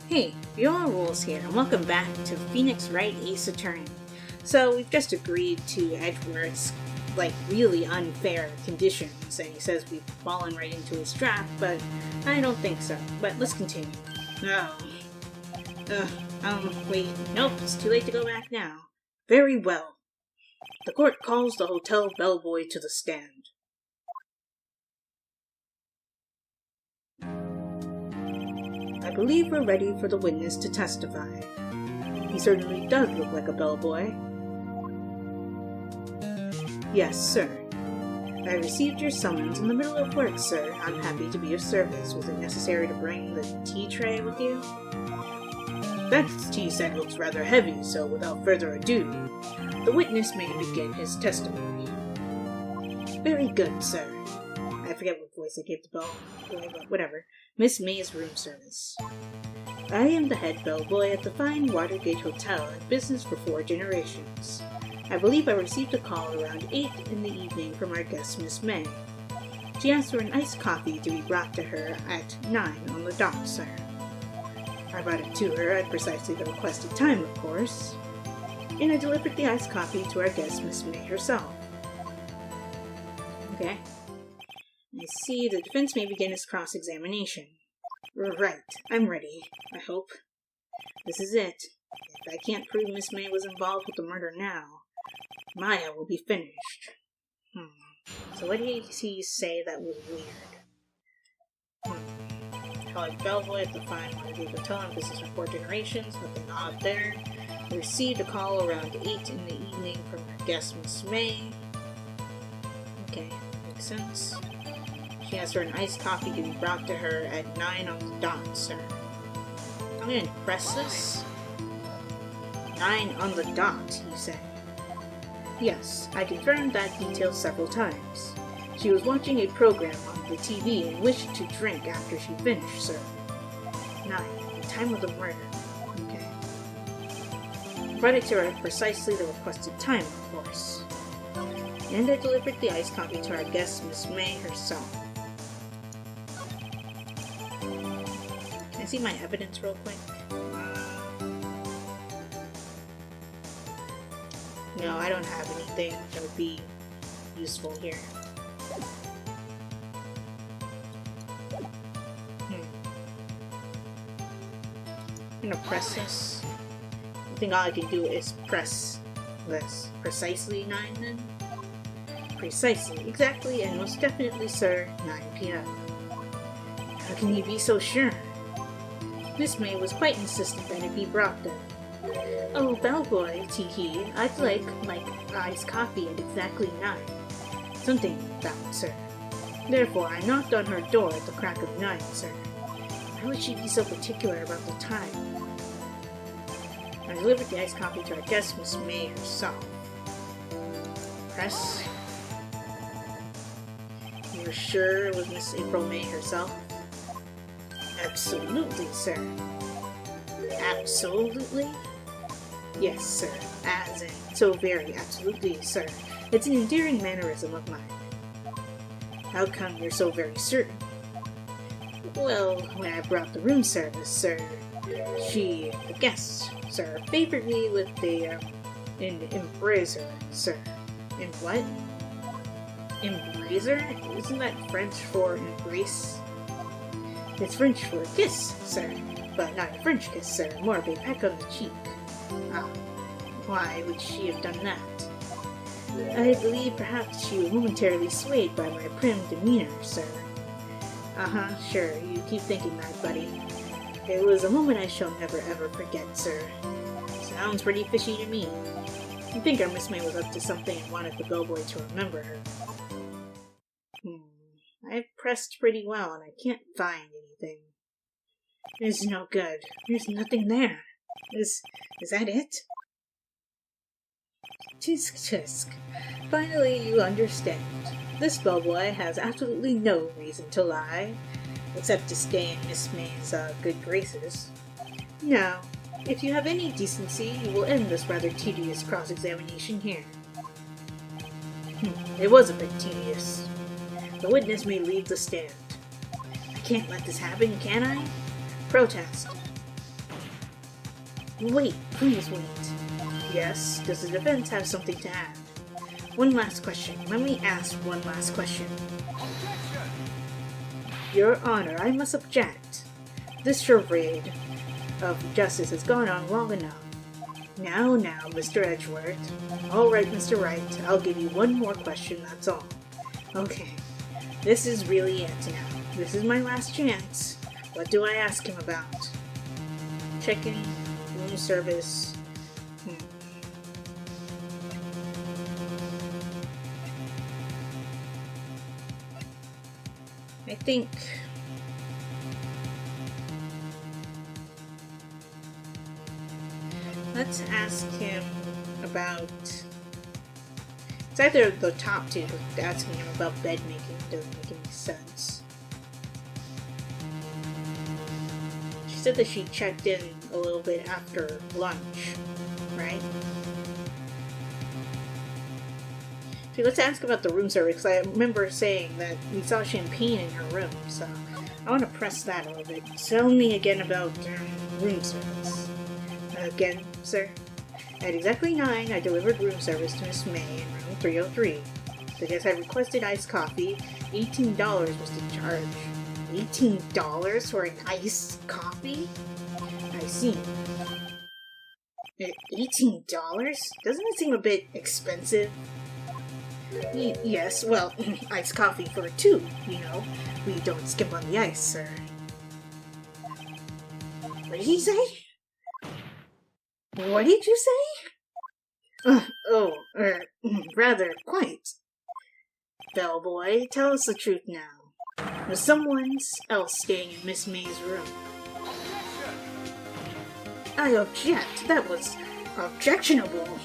Hey, Viola Rules here, and welcome back to Phoenix Wright Ace Attorney. So, we've just agreed to Edward's, really unfair conditions, and he says we've fallen right into his trap, but I don't think so. But let's continue. Wait, nope, it's too late to go back now. Very well. The court calls the hotel bellboy to the stand. I believe we're ready for the witness to testify. He certainly does look like a bellboy. Yes, sir. I received your summons in the middle of work, sir. I'm happy to be of service. Was it necessary to bring the tea tray with you? That tea set looks rather heavy, so without further ado, the witness may begin his testimony. Very good, sir. I forget what voice I gave the bell, but whatever. Miss May's room service. I am the head bellboy at the fine Watergate Hotel in business for 4 generations. I believe I received a call around 8 in the evening from our guest Miss May. She asked for an iced coffee to be brought to her at 9 on the dot, sir. I brought it to her at precisely the requested time, of course, and I delivered the iced coffee to our guest Miss May herself. Okay. I see the defense may begin its cross-examination. Right, I'm ready, I hope. This is it. If I can't prove Miss May was involved with the murder now, Maya will be finished. So what did he say that was weird? College bellboy at the fine Watergate Hotel in business for 4 generations, nothing odd there. I received a call around 8 in the evening from our guest Miss May. Okay, makes sense. She asked for an iced coffee to be brought to her at 9 on the dot, sir. I'm gonna press this. 9 on the dot, he said. Yes, I confirmed that detail several times. She was watching a program on the TV and wished to drink after she finished, sir. 9, the time of the murder. Okay. Brought it to her at precisely the requested time, of course. And I delivered the iced coffee to our guest, Miss May herself. Can I see my evidence real quick? No, I don't have anything that would be useful here. I'm gonna press this. I think all I can do is press this. Precisely 9 then? Precisely, exactly, and most definitely, sir, 9 p.m. How can you be so sure? Miss May was quite insistent that it be brought then. Oh, bellboy, tee-hee, I'd like iced coffee at exactly 9. Something like that, sir. Therefore, I knocked on her door at the crack of 9, sir. Why would she be so particular about the time? I delivered the iced coffee to our guest, Miss May herself. Press. You're sure it was Miss April May herself? Absolutely, sir. Absolutely? Yes, sir. As in, so very absolutely, sir. It's an endearing mannerism of mine. How come you're so very certain? Well, when I brought the room service, sir, the guest, sir, favored me with an embraser, sir. In what? Embraser? Isn't that French for embrace? It's French for a kiss, sir. But not a French kiss, sir. More of a peck on the cheek. Ah, why would she have done that? I believe perhaps she was momentarily swayed by my prim demeanor, sir. Sure, you keep thinking that, buddy. It was a moment I shall never ever forget, sir. Sounds pretty fishy to me. I think our Miss May was up to something and wanted the bellboy to remember her. I've pressed pretty well and I can't find anything. It's no good. There's nothing there. Is that it? Tisk tisk. Finally you understand. This bellboy has absolutely no reason to lie, except to stay in Miss May's good graces. Now, if you have any decency, you will end this rather tedious cross-examination here. It was a bit tedious. The witness may leave the stand. I can't let this happen, can I? Protest. Wait, please wait. Yes, does the defense have something to add? One last question. Let me ask one last question. Objection! Your Honor, I must object. This charade of justice has gone on long enough. Now, Mr. Edgeworth. Alright, Mr. Wright, I'll give you one more question, that's all. Okay, this is really it now. This is my last chance. What do I ask him about? Check-in, room service. I think... let's ask him about... it's either the top two, asking him about bed making doesn't make any sense. She said that she checked in a little bit after lunch, right? So let's ask about the room service, because I remember saying that we saw champagne in her room, so I want to press that a little bit. Tell me again about room service. Again, sir. At exactly 9, I delivered room service to Miss May in room 303. Because I requested iced coffee, $18 was the charge. $18 for an iced coffee? I see. $18? Doesn't it seem a bit expensive? Yes, well, iced coffee for 2, you know. We don't skip on the ice, sir. What did he say? What did you say? Rather, quite. Bellboy, tell us the truth now. Was someone else staying in Miss May's room? Objection! I object. That was objectionable.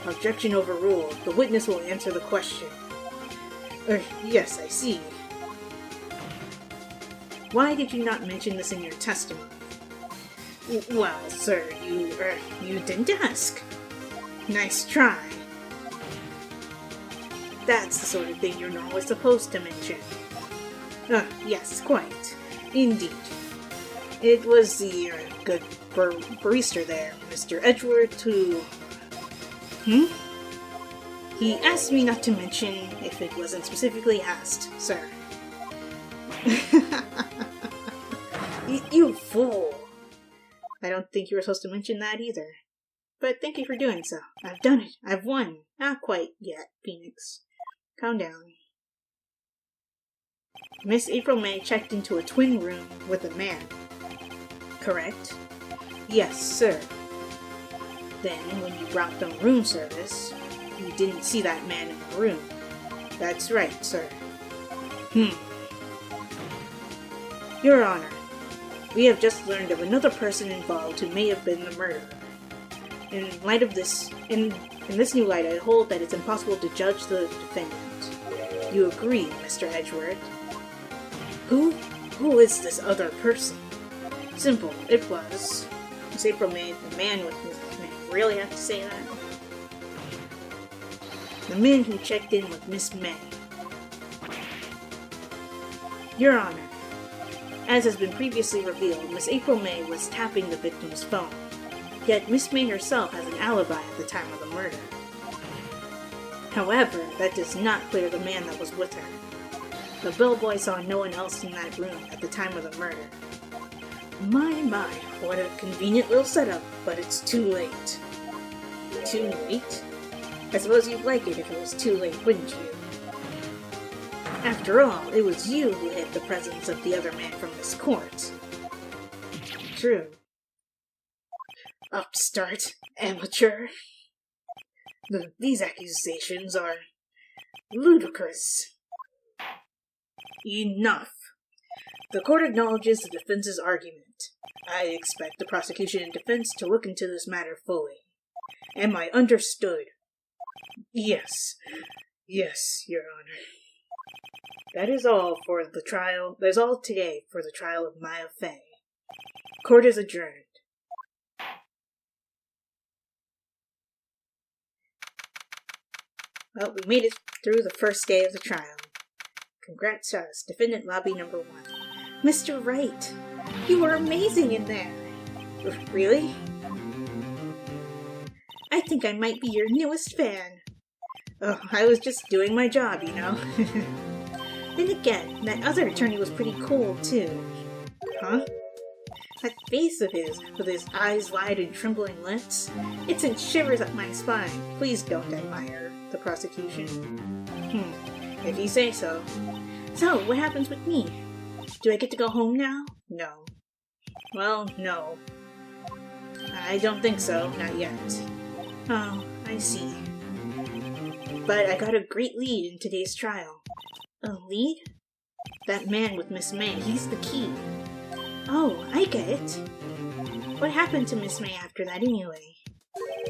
Objection overruled. The witness will answer the question. Yes, I see. Why did you not mention this in your testimony? Well, sir, you didn't ask. Nice try. That's the sort of thing you're normally supposed to mention. Yes, quite. Indeed. It was the good barista there, Mr. Edgeworth, who... He asked me not to mention if it wasn't specifically asked, sir. You fool! I don't think you were supposed to mention that either. But thank you for doing so. I've done it. I've won. Not quite yet, Phoenix. Calm down. Miss April May checked into a twin room with a man. Correct? Yes, sir. Then, when you brought them room service, you didn't see that man in the room. That's right, sir. Your Honor, we have just learned of another person involved who may have been the murderer. In light of this, in this new light, I hold that it's impossible to judge the defendant. You agree, Mr. Edgeworth? Who is this other person? Simple. It was. Miss April May, the man with Miss May. Really have to say that? The man who checked in with Miss May. Your Honor, as has been previously revealed, Miss April May was tapping the victim's phone. Yet Miss May herself has an alibi at the time of the murder. However, that does not clear the man that was with her. The bellboy saw no one else in that room at the time of the murder. My, what a convenient little setup, but it's too late. Too late? I suppose you'd like it if it was too late, wouldn't you? After all, it was you who hid the presence of the other man from this court. True. Upstart, amateur. These accusations are ludicrous. Enough. The court acknowledges the defense's argument. I expect the prosecution and defense to look into this matter fully. Am I understood? Yes. Yes, Your Honor. That is all for the trial. That is all today for the trial of Maya Fey. Court is adjourned. Well, we made it through the first day of the trial. Congrats to us, defendant lobby number 1. Mr. Wright, you were amazing in there. Really? I think I might be your newest fan. Oh, I was just doing my job, you know. Then again, that other attorney was pretty cool, too. Huh? That face of his, with his eyes wide and trembling lips, it sent shivers up my spine. Please don't admire the prosecution. If you say so. So, what happens with me? Do I get to go home now? No. Well, no. I don't think so, not yet. Oh, I see. But I got a great lead in today's trial. A lead? That man with Miss May, he's the key. Oh, I get it. What happened to Miss May after that anyway?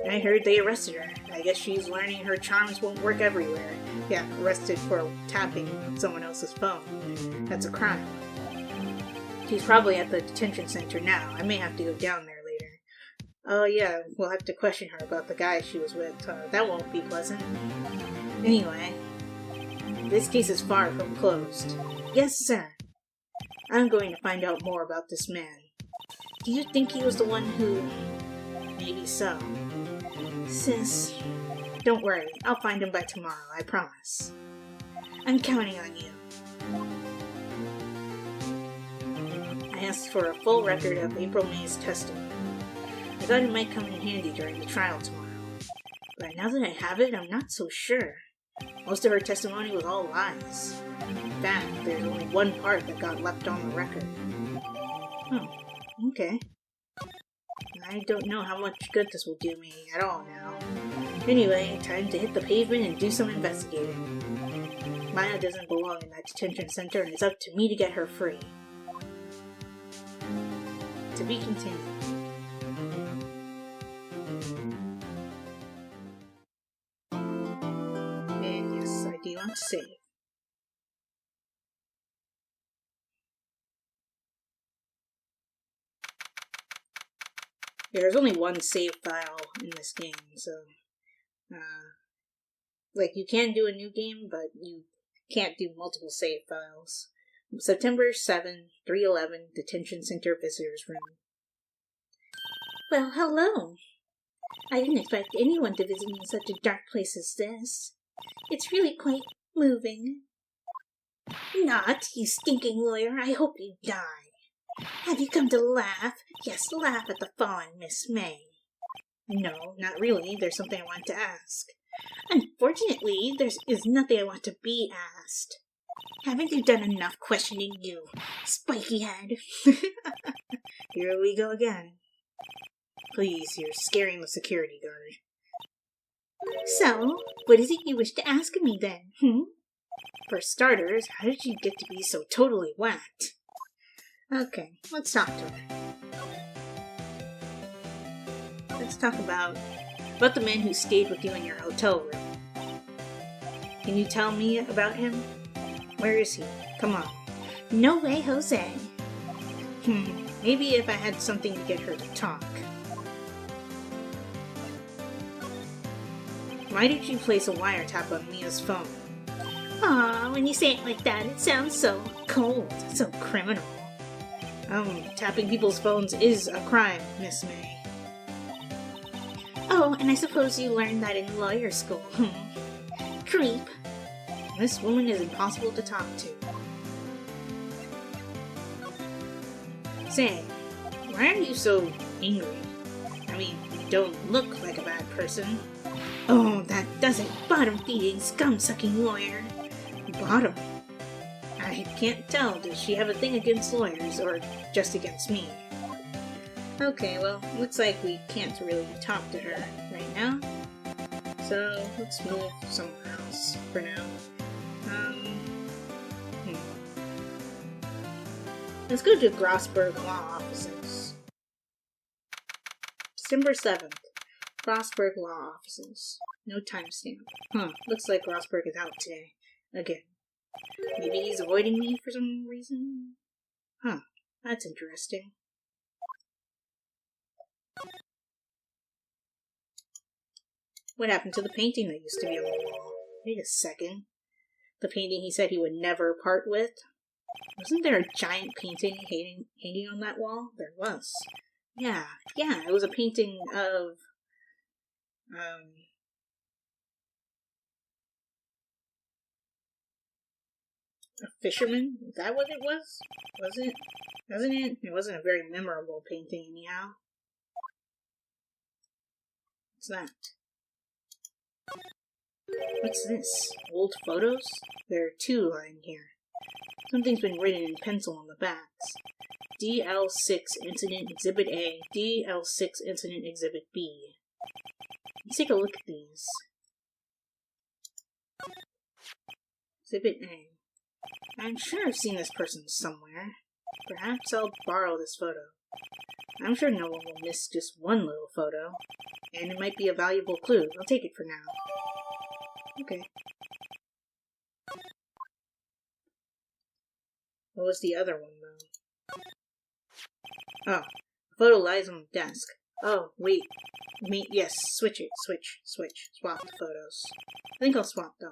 I heard they arrested her. I guess she's learning her charms won't work everywhere. Yeah, arrested for tapping someone else's phone. That's a crime. She's probably at the detention center now. I may have to go down there later. Oh yeah, we'll have to question her about the guy she was with. That won't be pleasant. Anyway, this case is far from closed. Yes, sir. I'm going to find out more about this man. Do you think he was the one who... Maybe so. Sis, don't worry. I'll find him by tomorrow, I promise. I'm counting on you. I asked for a full record of April May's testimony. I thought it might come in handy during the trial tomorrow. But now that I have it, I'm not so sure. Most of her testimony was all lies. In fact, there's only one part that got left on the record. Oh, okay. I don't know how much good this will do me at all now. Anyway, time to hit the pavement and do some investigating. Maya doesn't belong in that detention center, and it's up to me to get her free. To be continued. And yes, I do want to save. There's only one save file in this game, so... like, you can do a new game, but you can't do multiple save files. September 7, 311, Detention Center Visitors Room. Well, hello! I didn't expect anyone to visit me in such a dark place as this. It's really quite moving. Not, you stinking lawyer, I hope you die. Have you come to laugh? Yes, laugh at the fallen Miss May. No, not really. There's something I want to ask. Unfortunately, there is nothing I want to be asked. Haven't you done enough questioning, you spiky head? Here we go again. Please, you're scaring the security guard. So, what is it you wish to ask me then, For starters, how did you get to be so totally whacked? Okay, let's talk to her. Let's talk about the man who stayed with you in your hotel room. Can you tell me about him? Where is he? Come on. No way, Jose. Maybe if I had something to get her to talk. Why did you place a wiretap on Mia's phone? Aw, when you say it like that, it sounds so cold, so criminal. Tapping people's phones is a crime, Miss May. Oh, and I suppose you learned that in lawyer school, Creep. This woman is impossible to talk to. Say, why are you so angry? I mean, you don't look like a bad person. Oh, that doesn't bottom-feeding, scum-sucking lawyer. Bottom? I can't tell. Does she have a thing against lawyers, or just against me? Okay, well, looks like we can't really talk to her right now. So, let's move somewhere else for now. Let's go to Grossberg Law Offices. December 7th. Grossberg Law Offices. No timestamp. Looks like Grossberg is out today. Again. Maybe he's avoiding me for some reason? That's interesting. What happened to the painting that used to be on the wall? Wait a second. The painting he said he would never part with? Wasn't there a giant painting hanging on that wall? There was. Yeah, it was a painting of, a fisherman? Is that what it was? Was it? Wasn't it? It wasn't a very memorable painting anyhow. What's that? What's this? Old photos? There are two lying here. Something's been written in pencil on the backs. DL6 Incident Exhibit A, DL6 Incident Exhibit B. Let's take a look at these. Exhibit A. I'm sure I've seen this person somewhere. Perhaps I'll borrow this photo. I'm sure no one will miss just one little photo, and it might be a valuable clue. I'll take it for now. Okay. What was the other one, though? Oh, the photo lies on the desk. Oh, wait. Yes, switch it. Switch. Swap the photos. I think I'll swap them.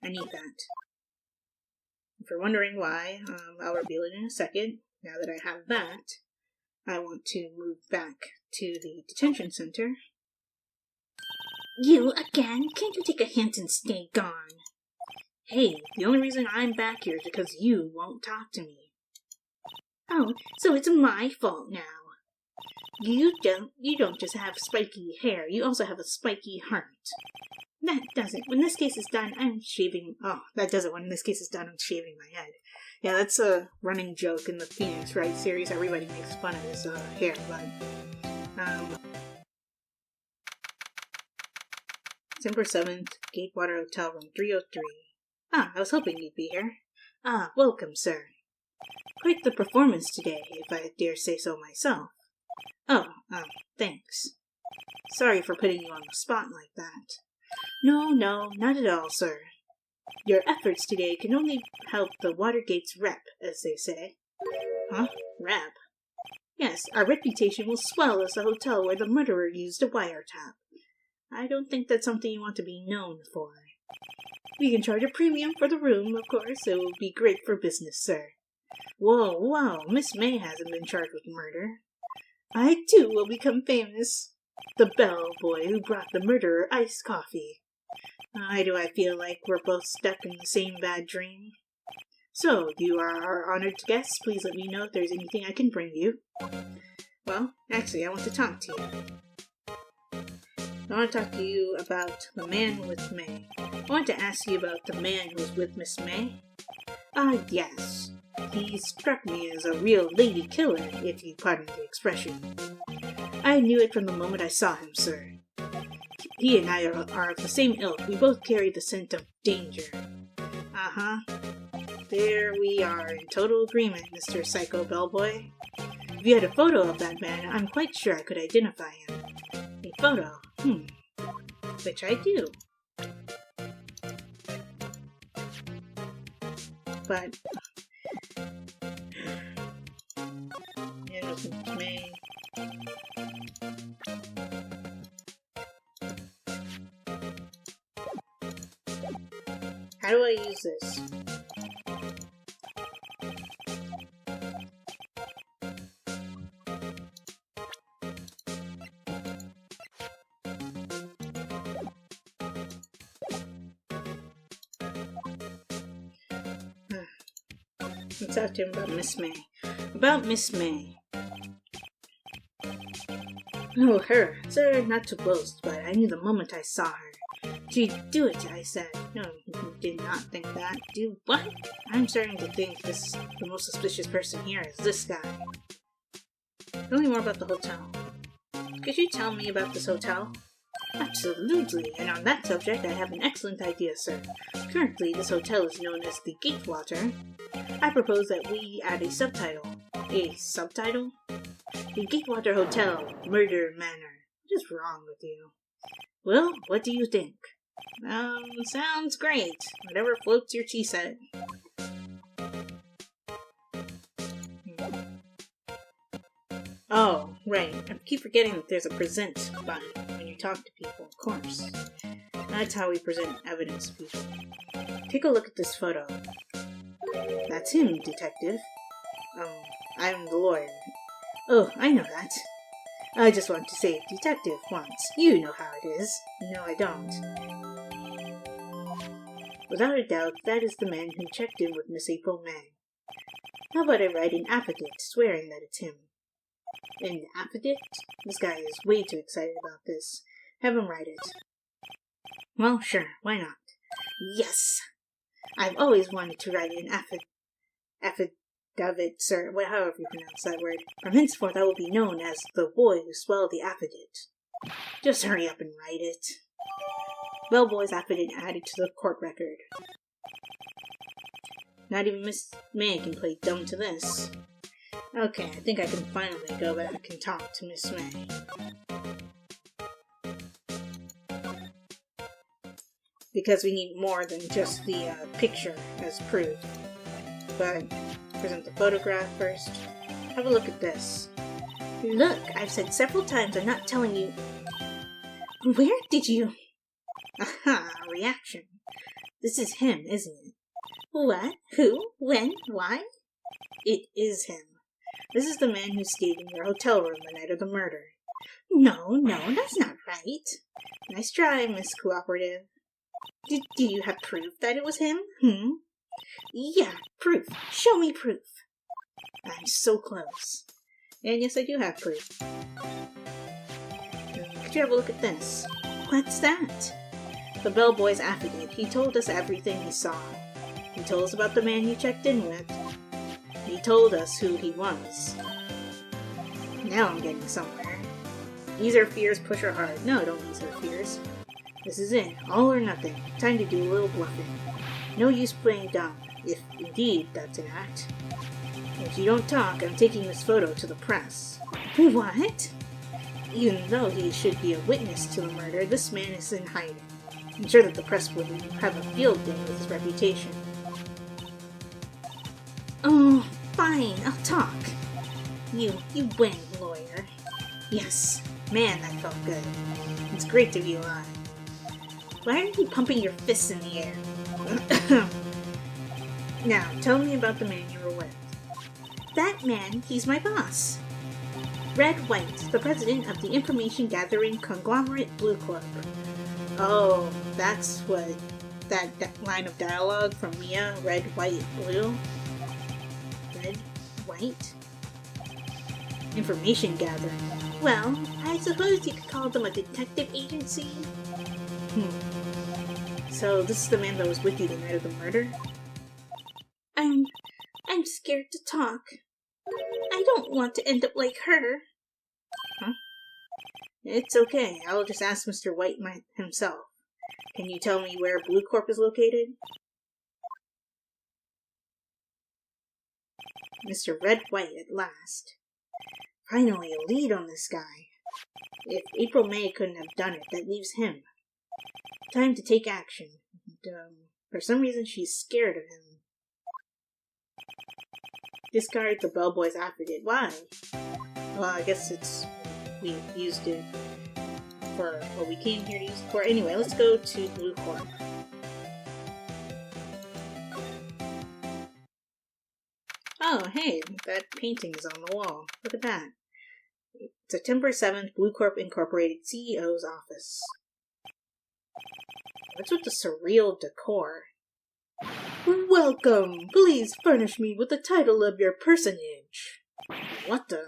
I need that. If you're wondering why, I'll reveal it in a second. Now that I have that, I want to move back to the detention center. You again? Can't you take a hint and stay gone? Hey, the only reason I'm back here is because you won't talk to me. Oh, so it's my fault now. You don't just have spiky hair, you also have a spiky heart. That does it. When this case is done, I'm shaving... Oh, that does it. When this case is done, I'm shaving my head. Yeah, that's a running joke in the Phoenix Wright series. Everybody makes fun of his hair, but... December 7th, Gatewater Hotel, room 303. Ah, I was hoping you'd be here. Ah, welcome, sir. Quite the performance today, if I dare say so myself. Oh, thanks. Sorry for putting you on the spot like that. No, not at all, sir. Your efforts today can only help the Watergate's rep, as they say. Huh? Rep? Yes, our reputation will swell as the hotel where the murderer used a wiretap. I don't think that's something you want to be known for. We can charge a premium for the room, of course. It will be great for business, sir. Whoa, Miss May hasn't been charged with murder. I, too, will become famous. The bellboy who brought the murderer iced coffee. Why do I feel like we're both stuck in the same bad dream? So, you are our honored guest. Please let me know if there's anything I can bring you. Well, actually, I want to talk to you. I want to talk to you about the man with May. I want to ask you about the man who was with Miss May. Yes. He struck me as a real lady killer, if you pardon the expression. I knew it from the moment I saw him, sir. He and I are of the same ilk. We both carry the scent of danger. Uh-huh. There we are, in total agreement, Mr. Psycho Bellboy. If you had a photo of that man, I'm quite sure I could identify him. A photo? Which I do. But... Innocent May... How do I use this? Let's talk to him about Miss May. About Miss May. Oh, her. Sir, not to boast, but I knew the moment I saw her. She'd do it, I said. No, you did not think that. Do what? I'm starting to think the most suspicious person here is this guy. Tell me more about the hotel. Could you tell me about this hotel? Absolutely, and on that subject I have an excellent idea, sir. Currently, this hotel is known as the Gatewater. I propose that we add a subtitle. A subtitle? The Gatewater Hotel, Murder Manor. What is wrong with you? Well, what do you think? Sounds great. Whatever floats your tea set. Oh, right. I keep forgetting that there's a present button when you talk to people, of course. That's how we present evidence to people. Take a look at this photo. That's him, detective. I'm the lawyer. Oh, I know that. I just want to save detective once. You know how it is. No, I don't. Without a doubt, that is the man who checked in with Miss April May. How about I write an affidavit swearing that it's him? An affidavit? This guy is way too excited about this. Have him write it. Well, sure, why not? Yes! I've always wanted to write an affidavit, sir, however you pronounce that word. From henceforth I will be known as the boy who swelled the affidavit. Just hurry up and write it. Bellboy's affidavit added to the court record. Not even Miss May can play dumb to this. Okay, I think I can finally go back and talk to Miss May. Because we need more than just the picture as proof. But present the photograph first. Have a look at this. Look, I've said several times I'm not telling you. Where did you... Aha, reaction. This is him, isn't it? What? Who? When? Why? It is him. This is the man who stayed in your hotel room the night of the murder. No, that's not right. Nice try, Miss Cooperative. Do you have proof that it was him? Yeah, proof. Show me proof. I'm so close. And yes, I do have proof. Could you have a look at this? What's that? The bellboy's affidavit. He told us everything he saw. He told us about the man you checked in with. He told us who he was. Now I'm getting somewhere. Ease our fears, push her hard. No, don't ease our fears. This is it. All or nothing. Time to do a little bluffing. No use playing dumb, if indeed that's an act. If you don't talk, I'm taking this photo to the press. What? Even though he should be a witness to the murder, this man is in hiding. I'm sure that the press would have a field day with his reputation. Oh, fine, I'll talk. You win, lawyer. Yes, man, that felt good. It's great to be alive. Why are you pumping your fists in the air? Now, tell me about the man you were with. That man, he's my boss. Red White, the president of the information gathering conglomerate Blue Corp. Oh, that's what that line of dialogue from Mia, Red, White, Blue? Red, White? Information gathering. Well, I suppose you could call them a detective agency. So this is the man that was with you the night of the murder? I'm scared to talk. I don't want to end up like her. Huh? It's okay. I'll just ask Mr. White himself. Can you tell me where Blue Corp is located? Mr. Red White at last. Finally a lead on this guy. If April May couldn't have done it, that leaves him. Time to take action. For some reason she's scared of him. Discard the bellboy's affidavit. Why? Well, I guess we used it for what we came here to use it for. Anyway, let's go to Blue Corp. Oh, hey, that painting is on the wall. Look at that. September 7th, Blue Corp Incorporated CEO's office. What's with the surreal decor? Welcome! Please furnish me with the title of your personage. What the?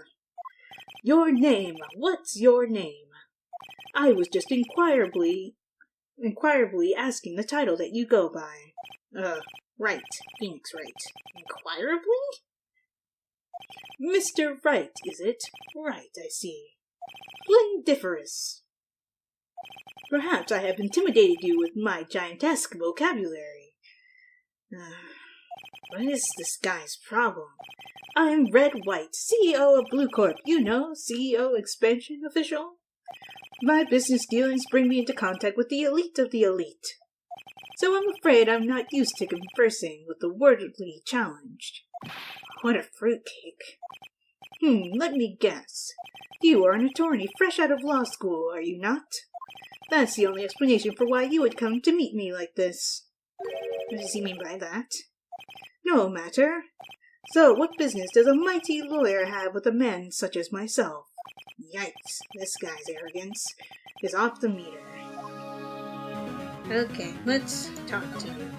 Your name. What's your name? I was just inquirably asking the title that you go by. Wright. Phoenix Wright. Inquirably? Mr. Wright, is it? Right, I see. Splendiferous. Perhaps I have intimidated you with my giantesque vocabulary. What is this guy's problem? I'm Red White, CEO of Blue Corp. You know, CEO expansion official. My business dealings bring me into contact with the elite of the elite. So I'm afraid I'm not used to conversing with the wordly challenged. What a fruitcake. Let me guess. You are an attorney fresh out of law school, are you not? That's the only explanation for why you would come to meet me like this. What does he mean by that? No matter. So, what business does a mighty lawyer have with a man such as myself? Yikes, this guy's arrogance is off the meter. Okay, let's talk to you.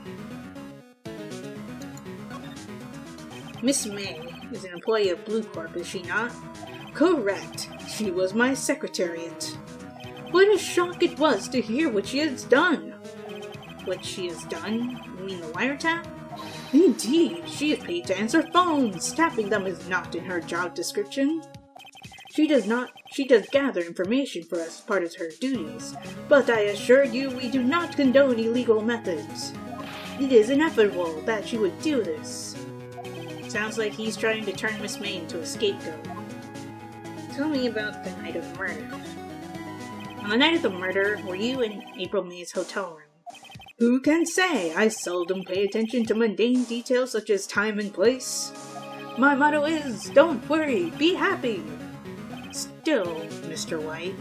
Miss May is an employee of Blue Corp, is she not? Correct. She was my secretariat. What a shock it was to hear what she has done. What she has done? You mean the wiretap? Indeed, she is paid to answer phones. Tapping them is not in her job description. She does gather information for us as part of her duties, but I assure you we do not condone illegal methods. It is inevitable that she would do this. Sounds like he's trying to turn Miss May into a scapegoat. Tell me about the night of the murder. On the night of the murder, were you in April May's hotel room? Who can say? I seldom pay attention to mundane details such as time and place. My motto is, don't worry, be happy. Still, Mr. White,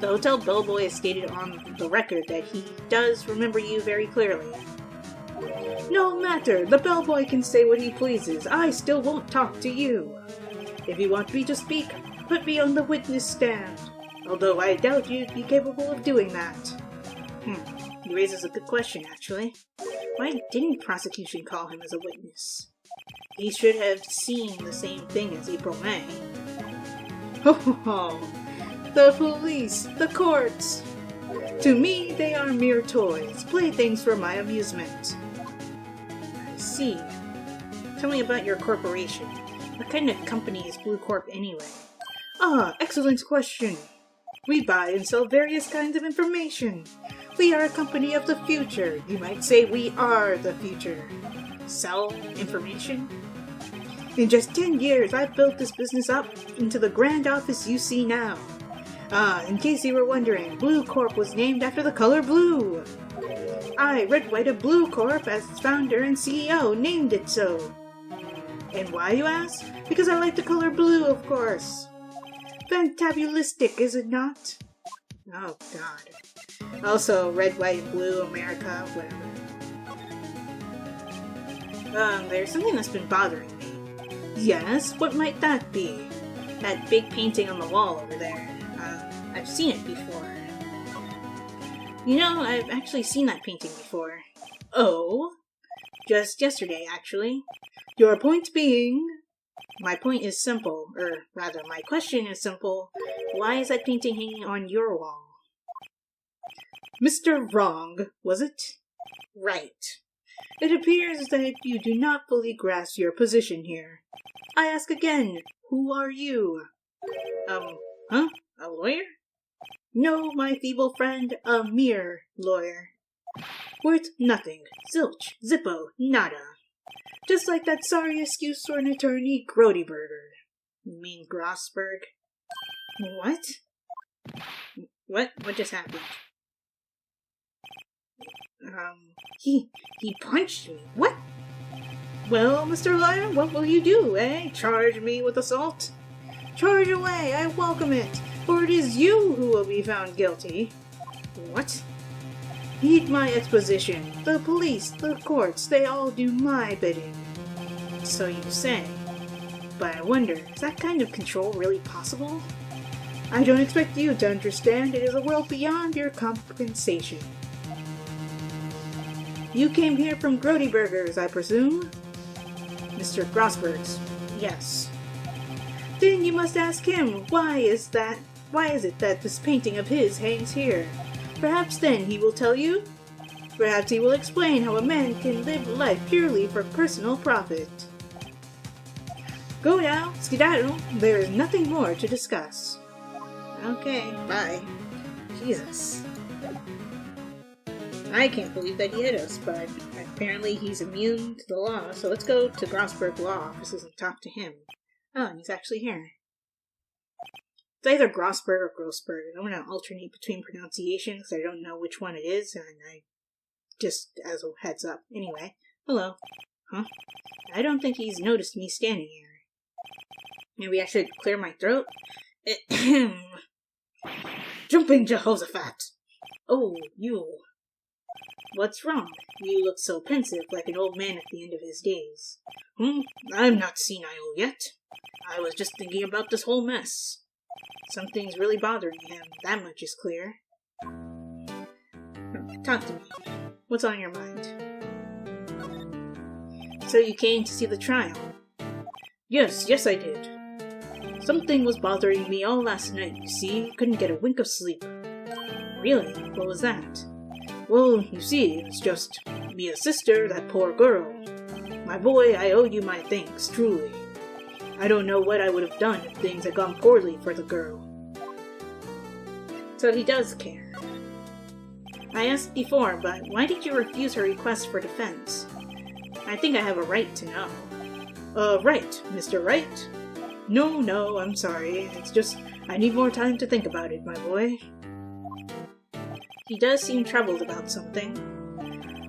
the hotel bellboy has stated on the record that he does remember you very clearly. No matter, the bellboy can say what he pleases. I still won't talk to you. If you want me to speak, put me on the witness stand. Although I doubt you'd be capable of doing that. He raises a good question, actually. Why didn't prosecution call him as a witness? He should have seen the same thing as April May. Ho ho ho! The police! The courts! To me, they are mere toys, playthings for my amusement. I see. Tell me about your corporation. What kind of company is Blue Corp anyway? Ah, excellent question. We buy and sell various kinds of information. We are a company of the future. You might say we are the future. Sell information? In just 10 years, I've built this business up into the grand office you see now. Ah, in case you were wondering, Blue Corp was named after the color blue. I, Red, White of Blue Corp, as its founder and CEO, named it so. And why, you ask? Because I like the color blue, of course. Fantabulistic, is it not? Oh, God. Also, red, white, blue, America, whatever. There's something that's been bothering me. Yes? What might that be? That big painting on the wall over there. I've seen it before. You know, I've actually seen that painting before. Oh? Just yesterday, actually. Your point being? My point is simple, or rather, my question is simple. Why is that painting hanging on your wall? Mr. Wrong, was it? Right. It appears that you do not fully grasp your position here. I ask again, who are you? A lawyer? No, my feeble friend, a mere lawyer. Worth nothing. Zilch, zippo, nada. Just like that sorry excuse for an attorney, Grodyberger. You mean Grossberg? What? What just happened? He punched me. What? Well, Mr. Liar, what will you do, eh? Charge me with assault? Charge away, I welcome it, for it is you who will be found guilty. What? Heed my exposition. The police, the courts, they all do my bidding. So you say. But I wonder, is that kind of control really possible? I don't expect you to understand. It is a world beyond your compensation. You came here from Grodyberger's, I presume? Mr. Grossberg's. Yes. Then you must ask him, why is it that this painting of his hangs here? Perhaps then he will tell you? Perhaps he will explain how a man can live life purely for personal profit. Go now, skedaddle. There is nothing more to discuss. Okay, bye. Jesus. I can't believe that he hit us, but apparently he's immune to the law, so let's go to Grossberg Law Offices and talk to him. Oh, and he's actually here. It's either Grossberg or Grossberg. I'm going to alternate between pronunciations, because I don't know which one it is, and I just as a heads up. Anyway, hello. Huh? I don't think he's noticed me standing here. Maybe I should clear my throat? Jumping Jehoshaphat! Oh, you. What's wrong? You look so pensive, like an old man at the end of his days. I'm not senile yet. I was just thinking about this whole mess. Something's really bothering him, that much is clear. Talk to me. What's on your mind? So you came to see the trial? Yes, I did. Something was bothering me all last night, you see. Couldn't get a wink of sleep. Really? What was that? Well, you see, it's just Mia's sister, that poor girl. My boy, I owe you my thanks, truly. I don't know what I would have done if things had gone poorly for the girl. So he does care. I asked before, but why did you refuse her request for defense? I think I have a right to know. Right, Mr. Wright? No, I'm sorry. It's just, I need more time to think about it, my boy. He does seem troubled about something.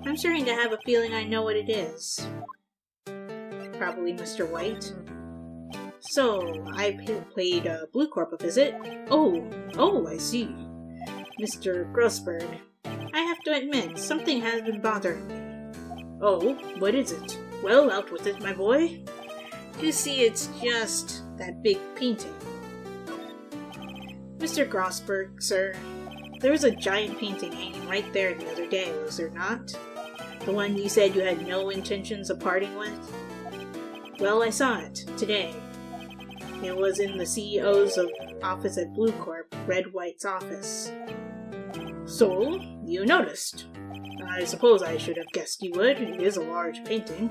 I'm starting to have a feeling I know what it is. Probably Mr. White. So, I played Blue Corp a visit. Oh, I see. Mr. Grossberg, I have to admit, something has been bothering me. Oh, what is it? Well, out with it, my boy. You see, it's just that big painting. Mr. Grossberg, sir, there was a giant painting hanging right there the other day, was there not? The one you said you had no intentions of parting with? Well, I saw it, today. It was in the CEO's office at Blue Corp, Red White's office. So, you noticed. I suppose I should have guessed you would. It is a large painting.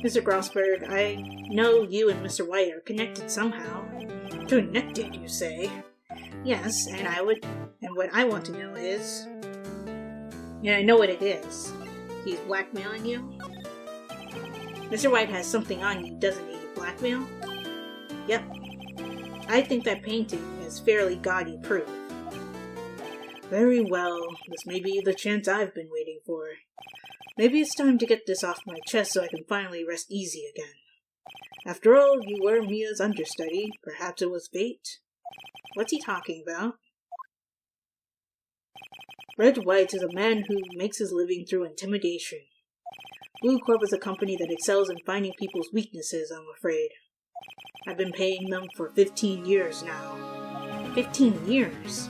Mr. Grossberg, I know you and Mr. White are connected somehow. Connected, you say? Yes, and what I want to know is... Yeah, I know what it is. He's blackmailing you? Mr. White has something on you, doesn't he? Blackmail? Yep. I think that painting is fairly gaudy proof. Very well, this may be the chance I've been waiting for. Maybe it's time to get this off my chest so I can finally rest easy again. After all, you were Mia's understudy. Perhaps it was fate? What's he talking about? Red White is a man who makes his living through intimidation. Blue Corp is a company that excels in finding people's weaknesses, I'm afraid. I've been paying them for 15 years now. 15 years?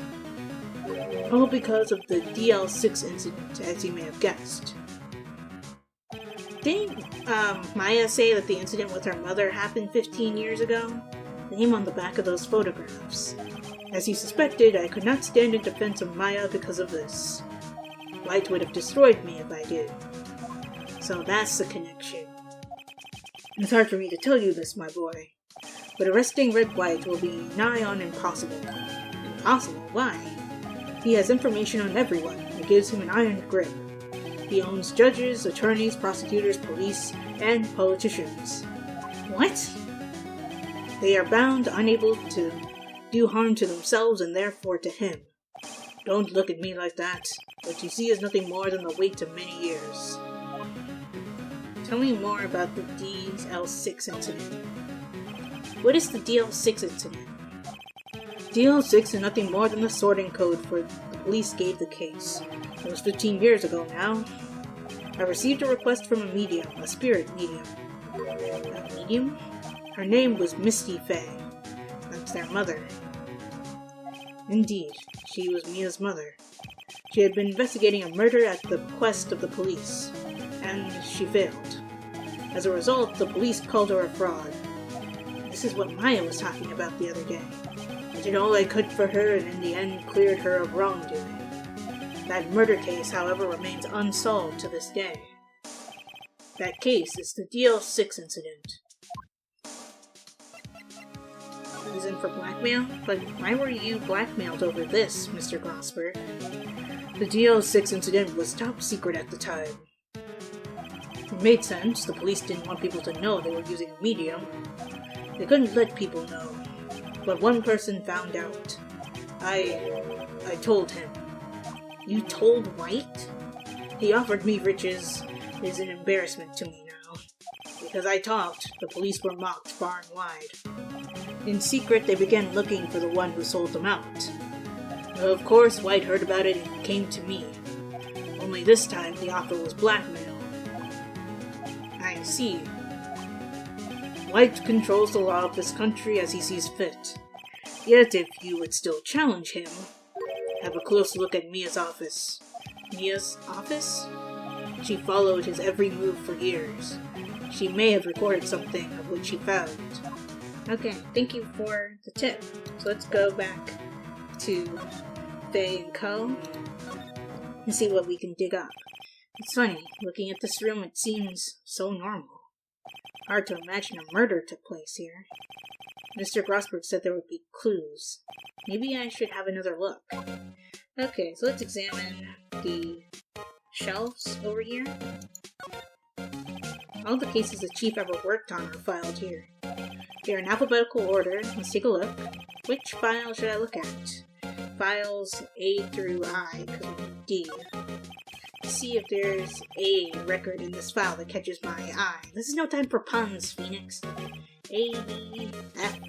All because of the DL6 incident, as you may have guessed. Didn't Maya say that the incident with her mother happened 15 years ago? The name on the back of those photographs. As you suspected, I could not stand in defense of Maya because of this. White would have destroyed me if I did. So that's the connection. It's hard for me to tell you this, my boy, but arresting Red White will be nigh on impossible. Impossible? Why? He has information on everyone that gives him an iron grip. He owns judges, attorneys, prosecutors, police, and politicians. What? They are bound, unable to do harm to themselves and therefore to him. Don't look at me like that. What you see is nothing more than the weight of many years. Tell me more about the DL6 incident. What is the DL6 incident? DL6 is nothing more than the sorting code for the police gave the case. It was 15 years ago now. I received a request from a medium, a spirit medium. A medium? Her name was Misty Fay. That's their mother. Indeed, she was Mia's mother. She had been investigating a murder at the request of the police, and she failed. As a result, the police called her a fraud. This is what Maya was talking about the other day. I did all I could for her and in the end cleared her of wrongdoing. That murder case, however, remains unsolved to this day. That case is the DL6 incident. Reason for blackmail? But why were you blackmailed over this, Mr. Grossberg? The DL6 incident was top secret at the time. It made sense. The police didn't want people to know they were using a medium. They couldn't let people know. But one person found out. I told him. You told Wright? He offered me riches. It is an embarrassment to me now. Because I talked, the police were mocked far and wide. In secret, they began looking for the one who sold them out. Of course, White heard about it and came to me. Only this time the offer was blackmail. I see. Wright controls the law of this country as he sees fit. Yet if you would still challenge him, have a close look at Mia's office. Mia's office? She followed his every move for years. She may have recorded something of what she found. Okay, thank you for the tip. So let's go back to Faye and Co. and see what we can dig up. It's funny, looking at this room it seems so normal. Hard to imagine a murder took place here. Mr. Grossberg said there would be clues. Maybe I should have another look. Okay, so let's examine the shelves over here. All the cases the chief ever worked on are filed here. They're in alphabetical order. Let's take a look. Which file should I look at? Files A through I, because we need D. Let's see if there's a record in this file that catches my eye. This is no time for puns, Phoenix. A, B, F,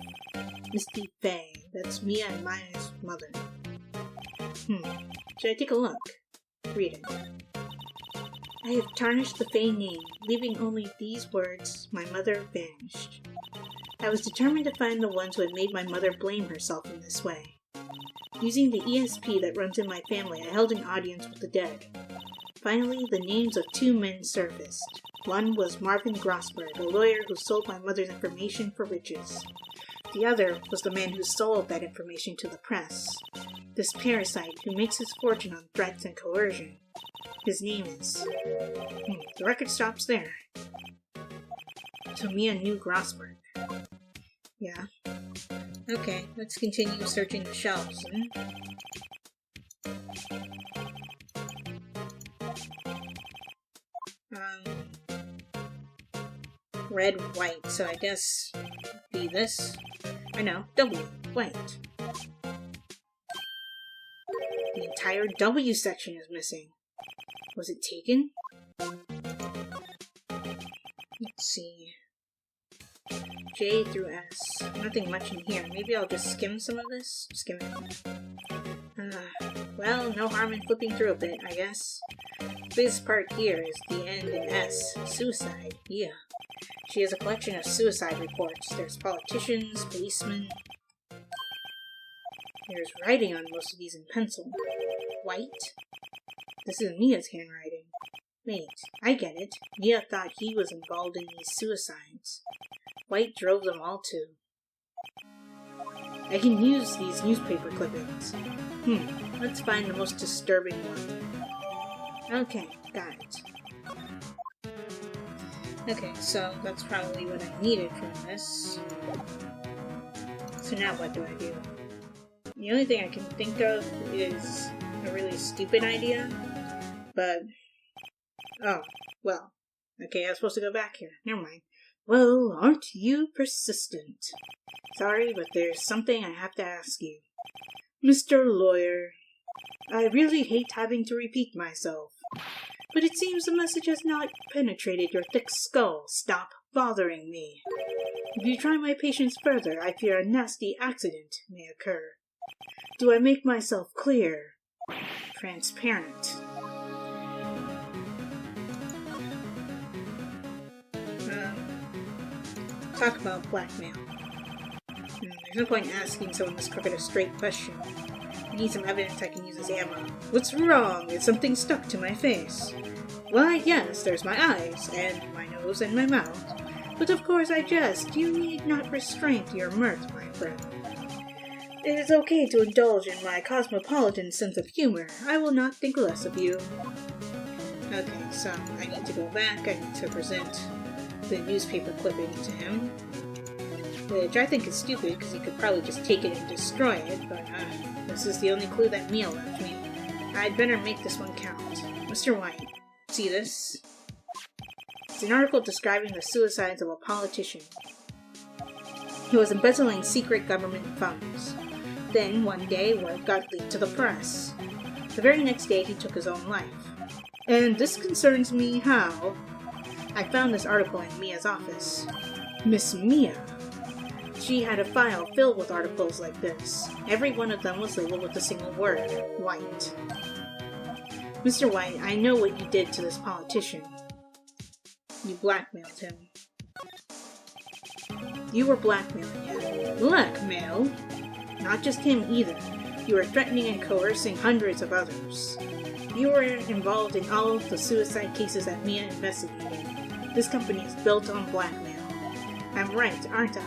Misty Faye. That's Mia and Maya's mother. Should I take a look? Read it. I have tarnished the Faye name, leaving only these words, my mother vanished. I was determined to find the ones who had made my mother blame herself in this way. Using the ESP that runs in my family, I held an audience with the dead. Finally, the names of two men surfaced. One was Marvin Grossberg, a lawyer who sold my mother's information for riches. The other was the man who sold that information to the press. This parasite who makes his fortune on threats and coercion. His name is... the record stops there. So Mia knew Grossberg. Yeah. Okay, let's continue searching the shelves. Red, white, so I guess be this. I know, W, white. The entire W section is missing. Was it taken? Let's see. J through S. Nothing much in here. Maybe I'll just skim some of this? Skim it. Well, no harm in flipping through a bit, I guess. This part here is the end in S. Suicide. Yeah. She has a collection of suicide reports. There's politicians, policemen. There's writing on most of these in pencil. White? This is Mia's handwriting. Wait, I get it. Mia thought he was involved in these suicides. White drove them all too. I can use these newspaper clippings. Let's find the most disturbing one. Okay, got it. Okay, so that's probably what I needed from this. So now what do I do? The only thing I can think of is a really stupid idea, but... oh, well. Okay, I was supposed to go back here. Never mind. Well, aren't you persistent? Sorry, but there's something I have to ask you. Mr. Lawyer, I really hate having to repeat myself, but it seems the message has not penetrated your thick skull. Stop bothering me. If you try my patience further, I fear a nasty accident may occur. Do I make myself clear? Transparent. Talk about blackmail. There's no point in asking someone this crooked a straight question. I need some evidence I can use as ammo. What's wrong? Is something stuck to my face? Why, yes, there's my eyes, and my nose, and my mouth. But of course I jest. You need not restrain your mirth, my friend. It is okay to indulge in my cosmopolitan sense of humor. I will not think less of you. Okay, so I need to go back. I need to present the newspaper clipping to him, which I think is stupid because he could probably just take it and destroy it, but this is the only clue that Mia left me. I'd better make this one count. Mr. White, see this? It's an article describing the suicides of a politician who was embezzling secret government funds. Then, one day, word got leaked to the press. The very next day, he took his own life. And this concerns me how... I found this article in Mia's office. Miss Mia. She had a file filled with articles like this. Every one of them was labeled with a single word, white. Mr. White, I know what you did to this politician. You blackmailed him. You were blackmailing him. Blackmail? Not just him either. You were threatening and coercing hundreds of others. You were involved in all of the suicide cases that Mia investigated. This company is built on blackmail. I'm right, aren't I?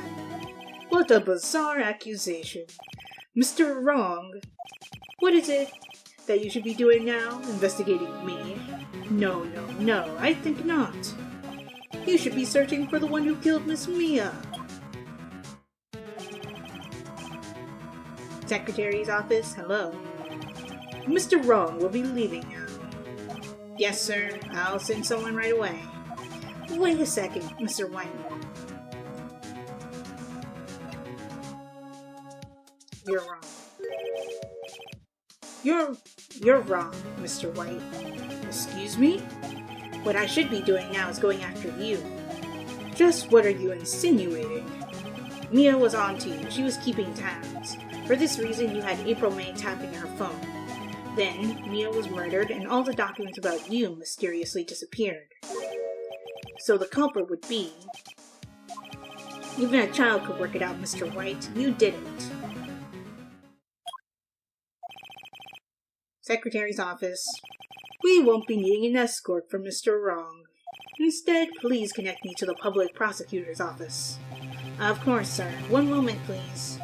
What a bizarre accusation. Mr. Wrong. What is it that you should be doing now? Investigating me? No, I think not. You should be searching for the one who killed Miss Mia. Secretary's office, hello. Mr. Wrong will be leaving now. Yes, sir. I'll send someone right away. Wait a second, Mr. White. You're wrong. You're wrong, Mr. White. Excuse me? What I should be doing now is going after you. Just what are you insinuating? Mia was on to you. She was keeping tabs. For this reason, you had April May tapping her phone. Then, Mia was murdered, and all the documents about you mysteriously disappeared. So the culprit would be... Even a child could work it out, Mr. White. You didn't. Secretary's office. We won't be needing an escort from Mr. Wrong. Instead, please connect me to the public prosecutor's office. Of course, sir. One moment, please.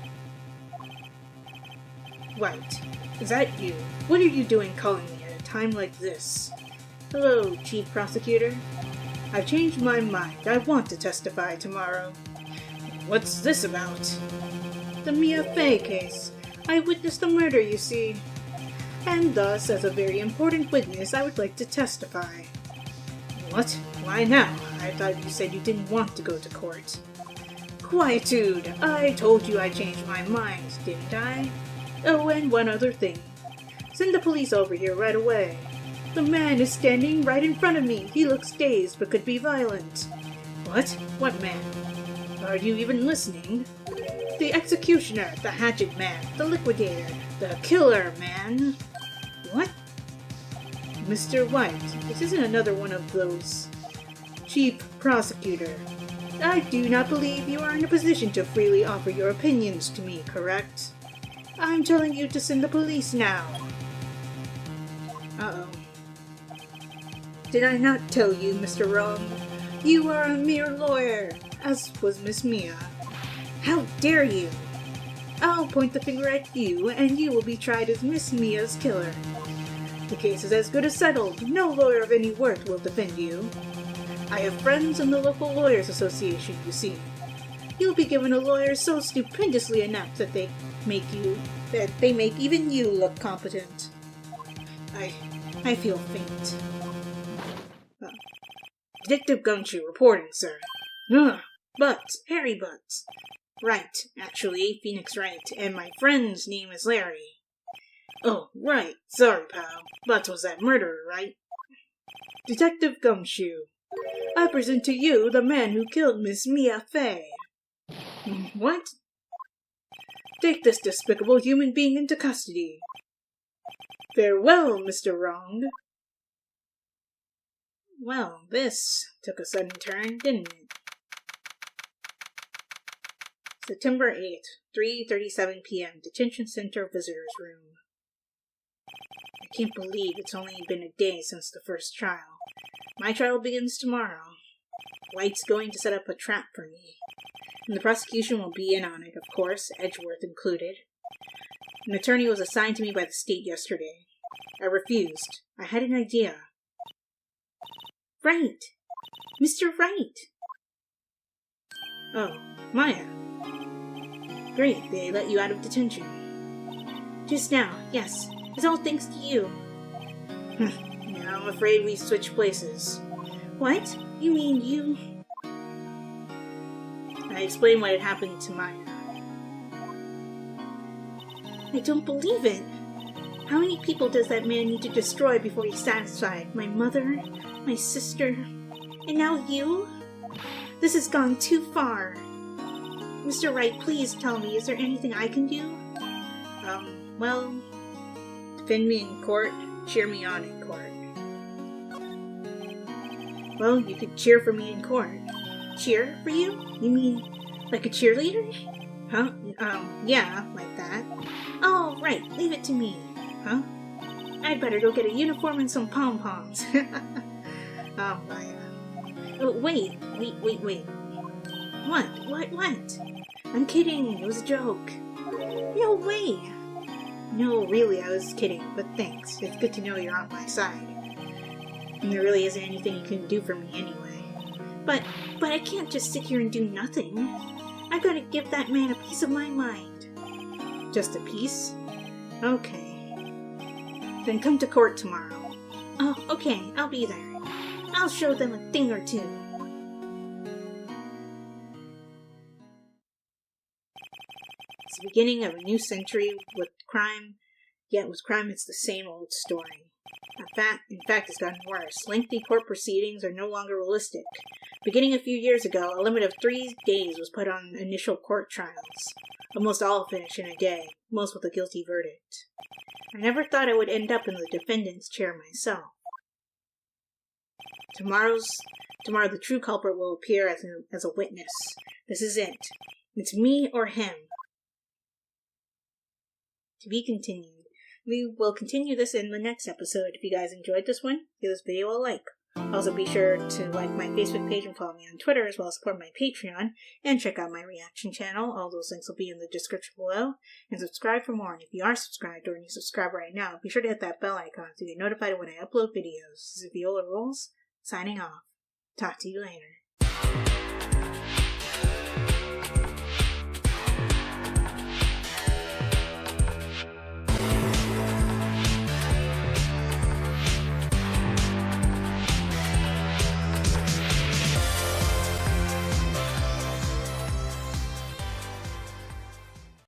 White, is that you? What are you doing calling me at a time like this? Hello, Chief Prosecutor. I've changed my mind. I want to testify tomorrow. What's this about? The Mia Fey case. I witnessed the murder, you see. And thus, as a very important witness, I would like to testify. What? Why now? I thought you said you didn't want to go to court. Quietude! I told you I changed my mind, didn't I? Oh, and one other thing. Send the police over here right away. The man is standing right in front of me. He looks dazed, but could be violent. What? What man? Are you even listening? The executioner, the hatchet man, the liquidator, the killer man. What? Mr. White, this isn't another one of those. Chief Prosecutor, I do not believe you are in a position to freely offer your opinions to me, correct? I'm telling you to send the police now. Uh-oh. Did I not tell you, Mr. Wrong? You are a mere lawyer, as was Miss Mia. How dare you? I'll point the finger at you, and you will be tried as Miss Mia's killer. The case is as good as settled. No lawyer of any worth will defend you. I have friends in the local lawyers association, you see. You'll be given a lawyer so stupendously inept that they make even you look competent. I feel faint. Detective Gumshoe reporting, sir. Butts, Harry Butts. Right, actually, Phoenix Wright, and my friend's name is Larry. Oh, right, sorry, pal. Butts was that murderer, right? Detective Gumshoe, I present to you the man who killed Miss Mia Fey. What? Take this despicable human being into custody. Farewell, Mr. Wrong. Well, this took a sudden turn, didn't it? September 8th, 3:37 p.m., Detention Center Visitors Room. I can't believe it's only been a day since the first trial. My trial begins tomorrow. White's going to set up a trap for me. And the prosecution will be in on it, of course, Edgeworth included. An attorney was assigned to me by the state yesterday. I refused. I had an idea. Wright! Mr. Wright! Oh, Maya. Great, they let you out of detention. Just now, yes. It's all thanks to you. Now I'm afraid we switched places. What? You mean you... I explained what had happened to Maya. I don't believe it. How many people does that man need to destroy before he's satisfied? My mother? My sister? And now you? This has gone too far. Mr. Wright, please tell me, is there anything I can do? Well, defend me in court, cheer me on in court. Well, you could cheer for me in court. Cheer for you? You mean like a cheerleader? Huh? Yeah, like that. Oh, right, leave it to me. Huh? I'd better go get a uniform and some pom-poms. Oh, my. Wait. What? I'm kidding, it was a joke. No way. No, really, I was kidding, but thanks. It's good to know you're on my side. And there really isn't anything you can do for me anyway. But I can't just sit here and do nothing. I've got to give that man a piece of my mind. Just a piece? Okay. Then come to court tomorrow. Oh, okay, I'll be there. I'll show them a thing or two. It's the beginning of a new century with crime, yet with crime it's the same old story. In fact, it's gotten worse. Lengthy court proceedings are no longer realistic. Beginning a few years ago, a limit of 3 days was put on initial court trials. Almost all finish in a day, most with a guilty verdict. I never thought I would end up in the defendant's chair myself. Tomorrow the true culprit will appear as a witness. This is it. It's me or him. To be continued. We will continue this in the next episode. If you guys enjoyed this one, give this video a like. Also be sure to like my Facebook page and follow me on Twitter, as well as support my Patreon, and check out my reaction channel. All those links will be in the description below. And subscribe for more. And if you are subscribed or you subscribe right now, be sure to hit that bell icon so you get notified when I upload videos. This is Viola Rules, signing off. Talk to you later.